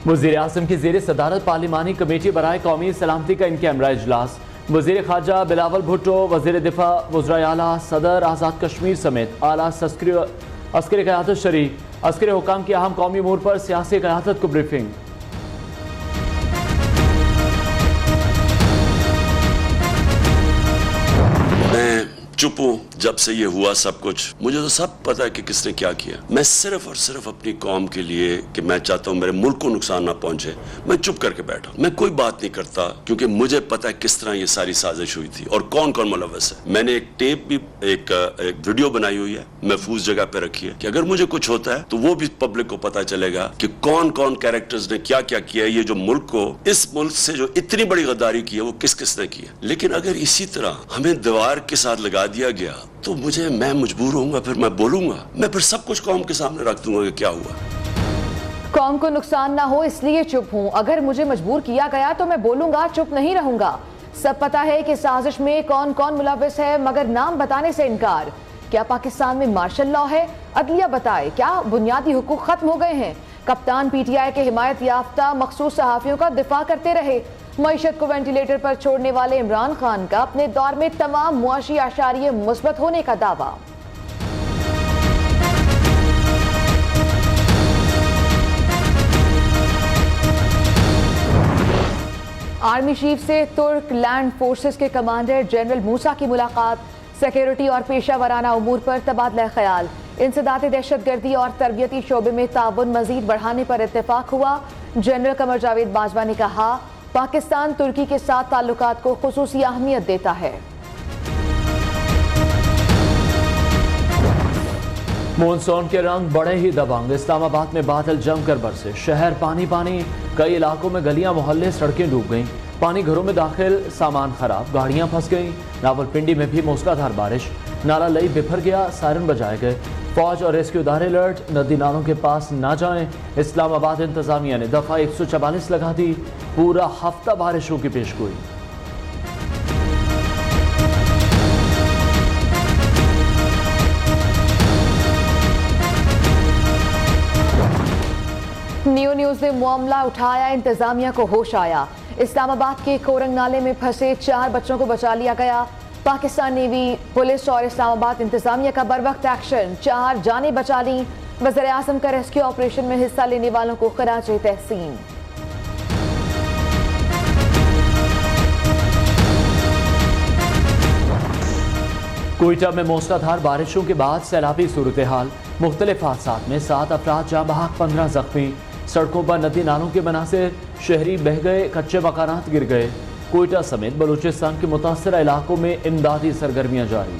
वज़ीर आज़म की ज़ेर सदारत पार्लिमानी कमेटी बराए कौमी सलामती का इन कैमरा इजलास। वज़ीर खारजा बिलावल भुट्टो, वज़ीर दिफा, वज़राए आला, सदर आज़ाद कश्मीर समेत आला अस्करी क़यादत शरीक। अस्करी हुकाम की अहम कौमी अमूर पर सियासी क़यादत को ब्रीफिंग। चुप हूं जब से ये हुआ सब कुछ। मुझे तो सब पता है कि किसने क्या किया। मैं सिर्फ और सिर्फ अपनी कौम के लिए कि मैं चाहता हूं मेरे मुल्क को नुकसान ना पहुंचे, मैं चुप करके बैठा। मैं कोई बात नहीं करता क्योंकि मुझे पता है किस तरह ये सारी साजिश हुई थी और कौन कौन मुलव्वस है। मैंने एक टेप भी एक वीडियो बनाई हुई है, महफूज जगह पे रखी है कि अगर मुझे कुछ होता है तो वो भी पब्लिक को पता चलेगा कि कौन कौन कैरेक्टर्स ने क्या क्या किया। ये जो मुल्क को, इस मुल्क से जो इतनी बड़ी गद्दारी की है वो किस किस ने की है। लेकिन अगर इसी तरह हमें दीवार के साथ लगा दिया गया तो मैं मजबूर होऊंगा, फिर मैं बोलूंगा, मैं फिर सब कुछ कौम के सामने रख दूंगा कि क्या हुआ। कौम को नुकसान ना हो इसलिए चुप हूं। अगर मुझे मजबूर किया गया तो मैं बोलूंगा, चुप नहीं रहूंगा। सब पता है कि साजिश में कौन कौन मुलव्विस है, मगर नाम बताने से इनकार। क्या पाकिस्तान में मार्शल लॉ है? अदलिया बताए, क्या बुनियादी हुकूक खत्म हो गए हैं? कप्तान पीटीआई के हिमायत याफ्ता मखसूस सहाफियों का दिफा करते रहे। मईशत को वेंटिलेटर पर छोड़ने वाले इमरान खान का अपने दौर में तमाम मुआशी आशारिये मुस्बत होने का दावा। आर्मी चीफ से तुर्क लैंड फोर्सेस के कमांडर जनरल मूसा की मुलाकात। सिक्योरिटी और पेशा वराना उमूर पर तबादला ख्याल। इंसदाद दहशतगर्दी और तरबियती शोबे में ताउन मजीद बढ़ाने पर इत्तेफाक हुआ। जनरल कमर जावेद बाजवा ने कहा, पाकिस्तान तुर्की के साथ ताल्लुकात को खुसूसी अहमियत देता है। मानसून के रंग बड़े ही दबंग। इस्लामाबाद में बादल जमकर बरसे, शहर पानी पानी। कई इलाकों में गलियां मोहल्ले सड़कें डूब गईं। पानी घरों में दाखिल, सामान खराब, गाड़ियां फंस गईं। रावलपिंडी में भी मूसलाधार बारिश, नाला लई बिफर गया, सायरन बजाए गए। फौज और रेस्क्यू इदारे अलर्ट, नदी नालों के पास ना जाएं। इस्लामाबाद इंतजामिया ने दफा 144 लगा दी। पूरा हफ्ता बारिशों की पेशगोई। न्यू न्यूज ने मामला उठाया, इंतजामिया को होश आया। इस्लामाबाद के कोरंग नाले में फंसे 4 बच्चों को बचा लिया गया। पाकिस्तान नेवी, पुलिस और इस्लामाबाद इंतजामिया का बरवक्त एक्शन, 4 जानें बचा ली। वज़ीर आज़म का रेस्क्यू ऑपरेशन में हिस्सा लेने वालों को खराजे तहसीन। कोयटा में मूसलाधार बारिशों के बाद सैलाबी सूरत हाल। मुख्तलिफ हादसात में 7 अफराद जाँ बहक, 15 जख्मी। सड़कों पर नदी नालों के मनासिर, शहरी बह गए, कच्चे मकानात गिर गए। कोयटा समेत बलूचिस्तान के मुतासरा इलाकों में इमदादी सरगर्मियां जारी।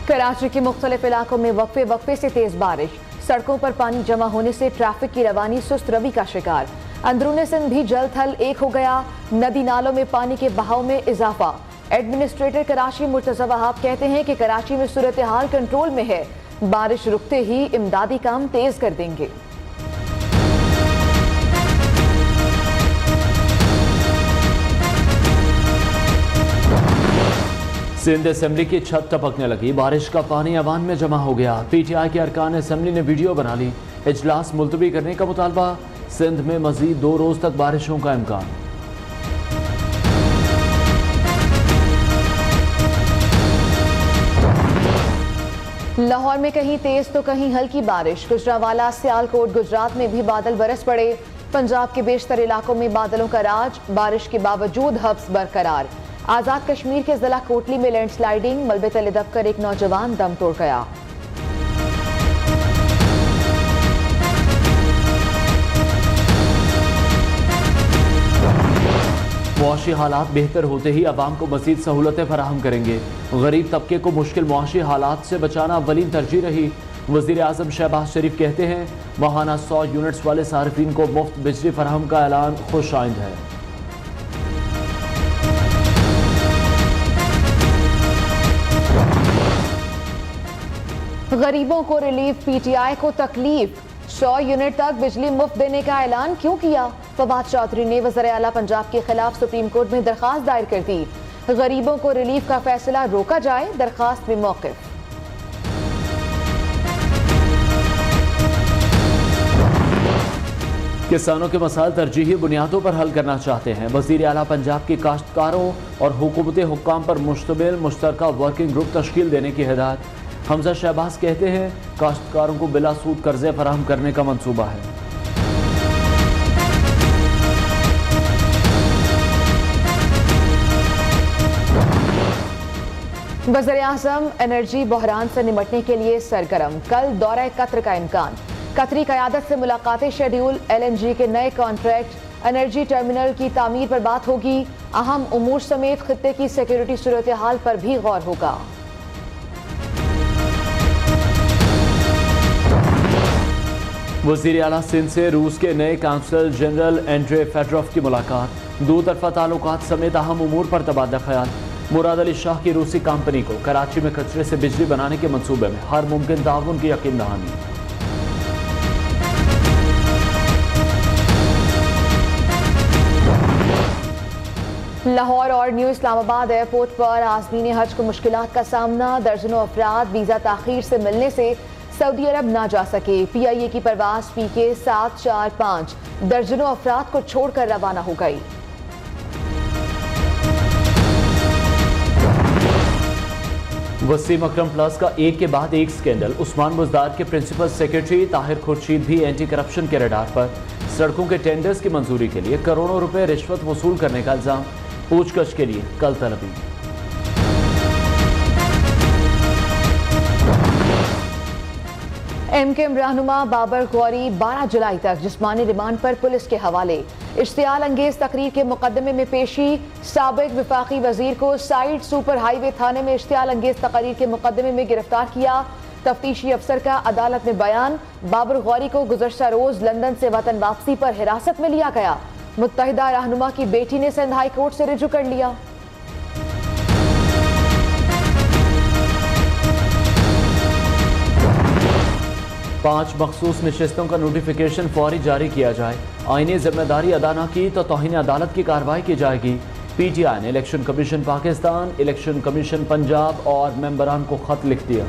कराची के मुख्तलिफ इलाकों में वक्फे वक्फे से तेज बारिश। सड़कों पर पानी जमा होने से ट्रैफिक की रवानी सुस्त रवि का शिकार। अंदरूनी सिंध भी जल थल एक हो गया। नदी नालों में पानी के बहाव में इजाफा। एडमिनिस्ट्रेटर कराची मुर्तज़ा वहाब कहते हैं कि कराची में सूरत हाल कंट्रोल में है। बारिश रुकते ही इमदादी काम तेज कर देंगे। सिंध असेंबली की छत टपकने लगी, बारिश का पानी अवान में जमा हो गया। पीटीआई के अरकान असेंबली ने वीडियो बना ली। इजलास मुलतवी करने का मुतालबा। सिंध में मजीद 2 रोज तक बारिशों का इम्कान। लाहौर में कहीं तेज तो कहीं हल्की बारिश। गुजरावाला, सियालकोट, गुजरात में भी बादल बरस पड़े। पंजाब के बेशतर इलाकों में बादलों का राज, बारिश के बावजूद हब्स बरकरार। आजाद कश्मीर के जिला कोटली में लैंडस्लाइडिंग, मलबे तले दबकर एक नौजवान दम तोड़ गया। मुआशी हालात बेहतर होते ही आवाम को मजीद सहूलतें फराहम करेंगे। गरीब तबके को मुश्किल मुआशी हालात से बचाना अव्वलीन तरजीह रही। वज़ीर आज़म शहबाज शरीफ कहते हैं, माहाना 100 यूनिट्स वाले सार्फिन को मुफ्त बिजली फराहम का ऐलान खुश आइंद है। गरीबों को रिलीफ, पीटीआई को तकलीफ। 100 यूनिट तक बिजली मुफ्त देने का ऐलान क्यों किया? फवाद चौधरी ने वज़ीर आला पंजाब के खिलाफ सुप्रीम कोर्ट में दरखास्त दायर कर दी। गरीबों को रिलीफ का फैसला रोका जाए, दरखास्त में मौक़िफ़। किसानों के मसाइल तरजीही बुनियादों पर हल करना चाहते हैं। वज़ीर आला पंजाब की काश्तकारों और हुकूमती हुक्काम पर मुश्तमिल मुश्तरका वर्किंग ग्रुप तश्कील देने की हिदायत। हमजा शहबाज कहते हैं काश्तकारों को बिला सूद कर्जे फराहम करने का मंसूबा है। वज़ीर आज़म एनर्जी बहरान से निपटने के लिए सरगर्म। कल दौरा कतर का इम्कान। कतरी क़यादत से मुलाकातें शेड्यूल। LNG के नए कॉन्ट्रैक्ट, एनर्जी टर्मिनल की तामीर पर बात होगी। अहम उमूर समेत खित्ते की सिक्योरिटी सूरत हाल पर भी गौर होगा। वज़ीर आला सिंध से रूस के नए काउंसल जनरल एंड्रे फेडरोफ की मुलाकात। दो तरफा ताल्लुकात समेत अहम उमूर पर तबादला ख्याल। मुराद अली शाह की रूसी कंपनी को कराची में कचरे से बिजली बनाने के मंसूबे में हर मुमकिन ताउन की यकीन दहानी। लाहौर और न्यू इस्लामाबाद एयरपोर्ट पर आज़मीन हज को मुश्किलात का सामना। दर्जनों अफराद वीज़ा ताख़ीर से मिलने से सऊदी अरब ना जा सके। PIA की परवाज़ PK 745 दर्जनों अफराद को छोड़कर रवाना हो गई। वसीम अकरम प्लस का एक के बाद एक स्कैंडल। उस्मान बुज़दार के प्रिंसिपल सेक्रेटरी ताहिर खुर्शीद भी एंटी करप्शन के रडार पर। सड़कों के टेंडर्स की मंजूरी के लिए करोड़ों रुपए रिश्वत वसूल करने का इल्जाम। पूछताछ के लिए कल तलबी। MKM रहनुमा बाबर गौरी 12 जुलाई तक जिस्मानी रिमांड पर पुलिस के हवाले। इश्तियाल अंगेज तकरीर के मुकदमे में पेशी। साबिक विफाकी वजीर को साइड सुपर हाईवे थाने में इश्तियाल अंगेज तकरीर के मुकदमे में गिरफ्तार किया। तफ्तीशी अफसर का अदालत में बयान। बाबर गौरी को गुज़श्ता रोज लंदन से वतन वापसी पर हिरासत में लिया गया। मुत्तहिदा रहनुमा की बेटी ने सिंध हाई कोर्ट से रिजू कर लिया। पांच मखसूस नशिस्तों का नोटिफिकेशन फौरी जारी किया जाए। आईनी जिम्मेदारी अदा न की तो तौहीन अदालत की कार्रवाई की जाएगी। PTI ने election commission Pakistan, election commission Punjab और मेंबरान को खत लिख दिया।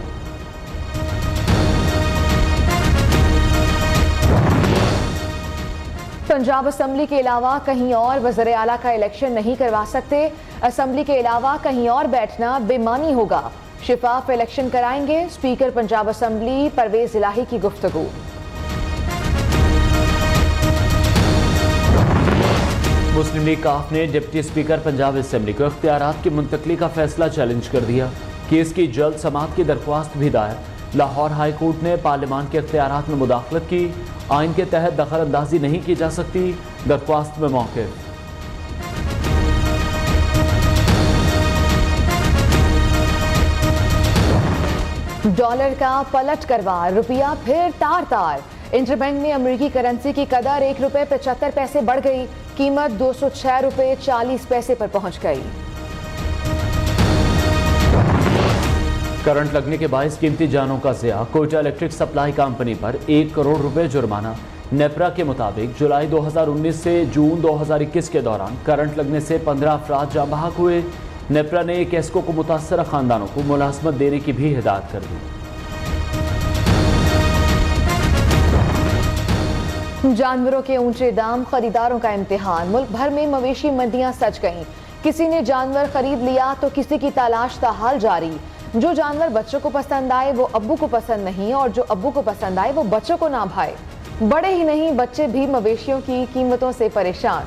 पंजाब असम्बली के अलावा कहीं और वज़ीर आला का इलेक्शन नहीं करवा सकते। असम्बली के अलावा कहीं और बैठना बेमानी होगा। शिफाफ इलेक्शन कराएंगे। स्पीकर पंजाब असम्बली परवेज इलाही की गुफ्तगू। मुस्लिम लीग काफ ने डिप्टी स्पीकर पंजाब असम्बली को इख्तियारात की मुंतकली का फैसला चैलेंज कर दिया। केस की जल्द समाअत की दरख्वास्त भी दायर। लाहौर हाई कोर्ट ने पार्लियामान के इख्तियारात में मुदाखलत की। आइन के तहत दखल अंदाजी नहीं की जा सकती, दरख्वास्त में मौक़िफ़। डॉलर का पलट करवार, रुपया फिर तार तार। इंटरबैंक में अमेरिकी करेंसी की कदर ₹1.75 बढ़ गई। कीमत ₹206.40 पर पहुंच गई। करंट लगने के बायस कीमती जानों का ज़िया। कोयटा इलेक्ट्रिक सप्लाई कंपनी पर 1 करोड़ रुपए जुर्माना। नेपरा के मुताबिक जुलाई 2019 से जून 2021 के दौरान करंट लगने से 15 अफराद जाँ बहक हुए। नेपरा ने केस्को को मुतासरा खानदानों को मुलाजमत देने की भी हिदायत कर दी। जानवरों के ऊंचे दाम, खरीदारों का इम्तिहान। मुल्क भर में मवेशी मंडियां सज गईं। किसी ने जानवर खरीद लिया तो किसी की तलाश ताहाल जारी। जो जानवर बच्चों को पसंद आए वो अब्बू को पसंद नहीं, और जो अब्बू को पसंद आए वो बच्चों को ना भाए। बड़े ही नहीं, बच्चे भी मवेशियों की कीमतों से परेशान।